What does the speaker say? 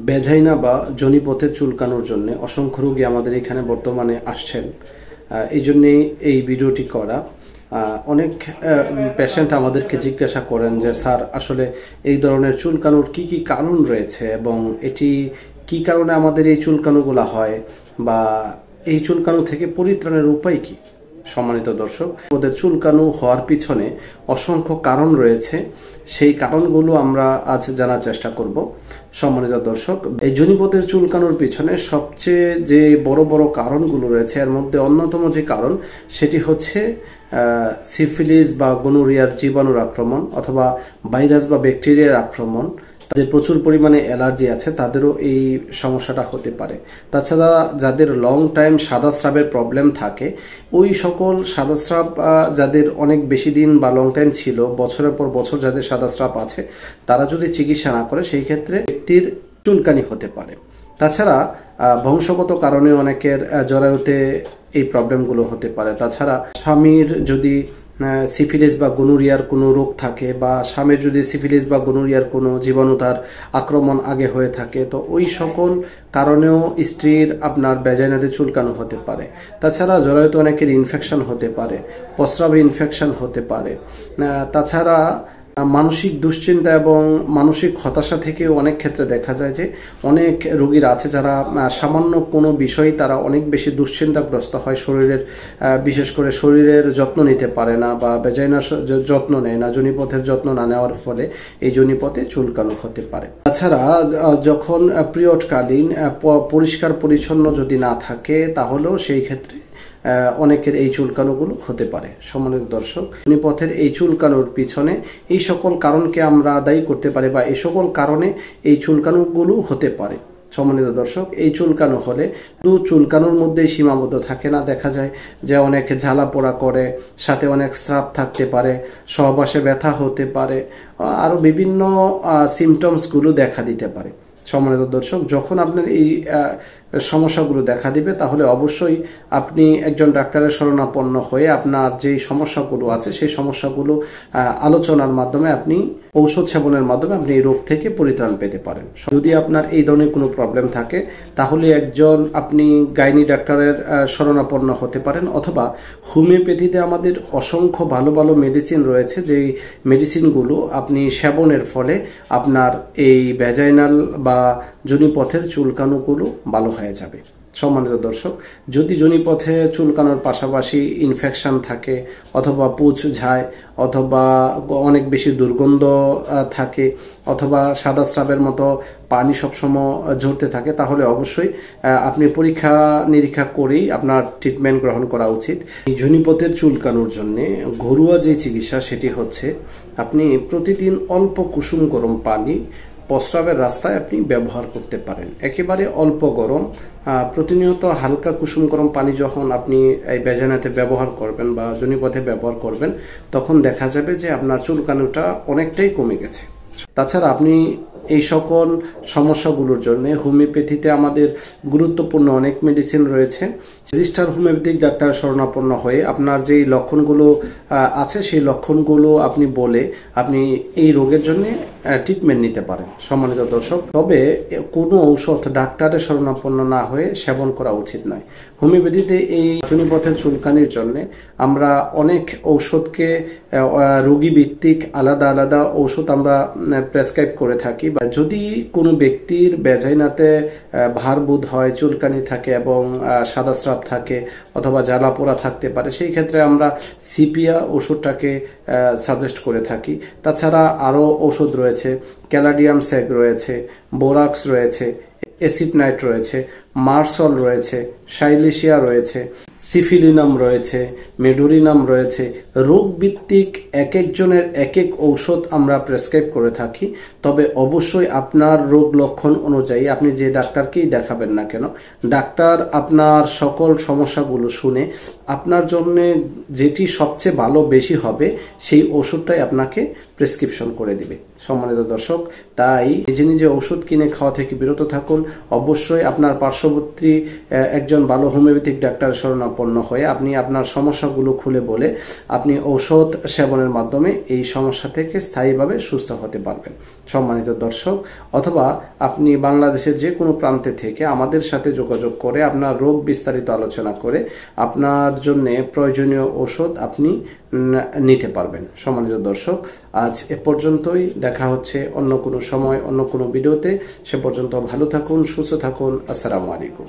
বেজাইনা বা যোনিপথে চুলকানোর জন্য অসংখ্য রোগী আমাদের এখানে বর্তমানে আসছেন। এই জন্যেই এই ভিডিওটি করা। অনেক পেশেন্ট আমাদেরকে জিজ্ঞাসা করেন যে স্যার, আসলে এই ধরনের চুলকানোর কি কি কারণ রয়েছে এবং এটি কি কারণে আমাদের এই চুলকানোগুলো হয়, বা এই চুলকানো থেকে পরিত্রাণের উপায় কি। সম্মানিত দর্শক, ওদের চুলকানো হওয়ার পিছনে অসংখ্য কারণ রয়েছে, সেই কারণগুলো আমরা আজ জানার চেষ্টা করব। সম্মানিত দর্শক, এই যোনিপথের চুলকানোর পিছনে সবচেয়ে যে বড় বড় কারণগুলো রয়েছে, এর মধ্যে অন্যতম যে কারণ সেটি হচ্ছে সিফিলিস বা গনোরিয়ার জীবাণুর আক্রমণ অথবা ভাইরাস বা ব্যাকটেরিয়ার আক্রমণ। যাদের প্রচুর পরিমাণে অ্যালার্জি আছে তাদেরও এই সমস্যাটা হতে পারে। তাছাড়া যাদের লং টাইম সাদা স্রাবের প্রবলেম থাকে, ওই সকল সাদা স্রাব যাদের অনেক বেশি দিন বা লং টাইম ছিল, বছরের পর বছর যাদের সাদা স্রাব আছে, তারা যদি চিকিৎসা না করে সেই ক্ষেত্রে ব্যক্তির চুলকানি হতে পারে। তাছাড়া বংশগত কারণে অনেকের জরায়ুতে এই প্রবলেমগুলো হতে পারে। তাছাড়া স্বামীর যদি সিফিলিস বা গনোরিয়ার কোনো রোগ থাকে, বা স্বামীর যদি সিফিলিস বা গনোরিয়ার কোনো জীবাণু তার আক্রমণ আগে হয়ে থাকে, তো ওই সকল কারণেও স্ত্রীর আপনার ভ্যাজাইনাতে চুলকানো হতে পারে। তাছাড়া জরায়ুতে অনেকের ইনফেকশন হতে পারে, প্রস্রাবে ইনফেকশন হতে পারে। তাছাড়া মানসিক দুশ্চিন্তা এবং মানসিক হতাশা থেকেও অনেক ক্ষেত্রে দেখা যায় যে অনেক রোগীরা আছে যারা সামান্য কোনো বিষয় তারা অনেক বেশি দুশ্চিন্তাগ্রস্ত হয়, শরীরের বিশেষ করে শরীরের যত্ন নিতে পারে না বা ভ্যাজাইনার যত্ন নেয় না, যোনিপথের যত্ন না নেওয়ার ফলে এই যোনিপথে চুলকানো হতে পারে। তাছাড়া যখন পিরিয়ডকালীন পরিষ্কার পরিচ্ছন্ন যদি না থাকে, তাহলেও সেই ক্ষেত্রে অনেকের এই চুলকানোগুলো হতে পারে। সম্মানিত দর্শক, যোনিপথের এই চুলকানোর পিছনে এই সকল কারণকে আমরা দায়ী করতে পারি, বা এই সকল কারণে এই চুলকানোগুলো হতে পারে। সম্মানিত দর্শক, এই চুলকানো হলে শুধু চুলকানোর মধ্যেই সীমাবদ্ধ থাকে না, দেখা যায় যে অনেক ঝালা পোড়া করে, সাথে অনেক স্রাব থাকতে পারে, সহবাসে ব্যথা হতে পারে, আরো বিভিন্ন সিমটমসগুলো দেখা দিতে পারে। সম্মানিত দর্শক, যখন আপনার এই সমস্যাগুলো দেখা দিবে, তাহলে অবশ্যই আপনি একজন ডাক্তারের শরণাপন্ন হয়ে আপনার যে সমস্যাগুলো আছে সেই সমস্যাগুলো আলোচনার মাধ্যমে, আপনি ঔষধ সেবনের মাধ্যমে আপনি এই রোগ থেকে পরিত্রাণ পেতে পারেন। যদি আপনার এই ধরনের কোনো প্রবলেম থাকে, তাহলে আপনি গাইনি ডাক্তারের শরণাপন্ন হতে পারেন, অথবা হোমিওপ্যাথিতে আমাদের অসংখ্য ভালো ভালো মেডিসিন রয়েছে, যেই মেডিসিনগুলো আপনি সেবনের ফলে আপনার এই ভ্যাজাইনাল বা যোনিপথের চুলকানোগুলো ভালো হয়ে যাবে। সম্মানিত দর্শক, যদি যোনিপথে চুলকানোর পাশাপাশি ইনফেকশন থাকে, অথবা পুঁজ ঝায়, অথবা অনেক বেশি দুর্গন্ধ থাকে, অথবা সাদা স্রাবের মতো পানি সবসময় ঝরতে থাকে, তাহলে অবশ্যই আপনি পরীক্ষা নিরীক্ষা করেই আপনার ট্রিটমেন্ট গ্রহণ করা উচিত। এই যোনিপথের চুলকানোর জন্য ঘরোয়া যে চিকিৎসা সেটি হচ্ছে, আপনি প্রতিদিন অল্প কুসুম গরম পানি প্রস্রাবের রাস্তায় আপনি ব্যবহার করতে পারেন। একেবারে অল্প গরম, প্রতিনিয়ত হালকা কুসুম গরম পানি যখন আপনি এই ভ্যাজাইনাতে ব্যবহার করবেন বা যোনিপথে ব্যবহার করবেন, তখন দেখা যাবে যে আপনার চুলকানোটা অনেকটাই কমে গেছে। তাছাড়া আপনি এই সকল সমস্যাগুলোর জন্য হোমিওপ্যাথিতে আমাদের গুরুত্বপূর্ণ অনেক মেডিসিন রয়েছে। রেজিস্টার হোমিওপ্যাথিক ডাক্তার শরণাপন্ন হয়ে আপনার যেই লক্ষণগুলো আছে সেই লক্ষণগুলো আপনি বলে আপনি এই রোগের জন্য ট্রিটমেন্ট নিতে পারেন। সম্মানিত দর্শক, তবে কোনো ঔষধ ডাক্তারের শরণাপন্ন না হয়ে সেবন করা উচিত নয়। হোমিওপ্যাথিতে এই যোনিপথের চুলকানির জন্য আমরা অনেক ঔষধকে রোগী ভিত্তিক আলাদা আলাদা ঔষধ আমরা প্রেসক্রাইব করে থাকি। যদি কোনো ব্যক্তির ভ্যাজাইনাতে ভারবোধ হয়, চুলকানি থাকে এবং সাদা স্রাব থাকে, অথবা জ্বালা পোড়া থাকতে পারে, সেই ক্ষেত্রে আমরা সিপিয়া ওষুধটাকে সাজেস্ট করে থাকি। তাছাড়া আরও ওষুধ রয়েছে, ক্যালাডিয়াম স্যাগ রয়েছে, বোরাক্স রয়েছে, অ্যাসিড নাইট রয়েছে, মার্সল রয়েছে, সাইলেশিয়া রয়েছে, সিফিলিনাম রয়েছে, মেডোরিনাম রয়েছে। রোগ ভিত্তিক এক একজনের এক এক ঔষধ আমরা প্রেসক্রাইব করে থাকি। তবে অবশ্যই আপনার রোগ লক্ষণ অনুযায়ী আপনি যে ডাক্তারকেই দেখাবেন না কেন, ডাক্তার আপনার সকল সমস্যাগুলো শুনে আপনার জন্য যেটি সবচেয়ে ভালো বেশি হবে সেই ওষুধটাই আপনাকে প্রেসক্রিপশন করে দিবে। সম্মানিত দর্শক, তাই নিজে নিজে ওষুধ কিনে খাওয়া থেকে বিরত থাকুন। অবশ্যই আপনার পার্শ্ববর্তী একজন ভালো হোমিওপ্যাথিক ডাক্তার শরণাপন্ন হয়ে আপনি আপনার সমস্যাগুলো খুলে বলে আপনি ঔষধ সেবনের মাধ্যমে এই সমস্যা থেকে স্থায়ীভাবে সুস্থ হতে পারবেন। সম্মানিত দর্শক, অথবা আপনি বাংলাদেশের যে কোনো প্রান্তে থেকে আমাদের সাথে যোগাযোগ করে আপনার রোগ বিস্তারিত আলোচনা করে আপনার জন্য প্রয়োজনীয় ওষুধ আপনি নিতে পারবেন। সম্মানিত দর্শক, আজ এ পর্যন্তই। দেখা হচ্ছে অন্য কোনো সময় অন্য কোনো ভিডিওতে। সে পর্যন্ত ভালো থাকুন, সুস্থ থাকুন। আসসালামু আলাইকুম।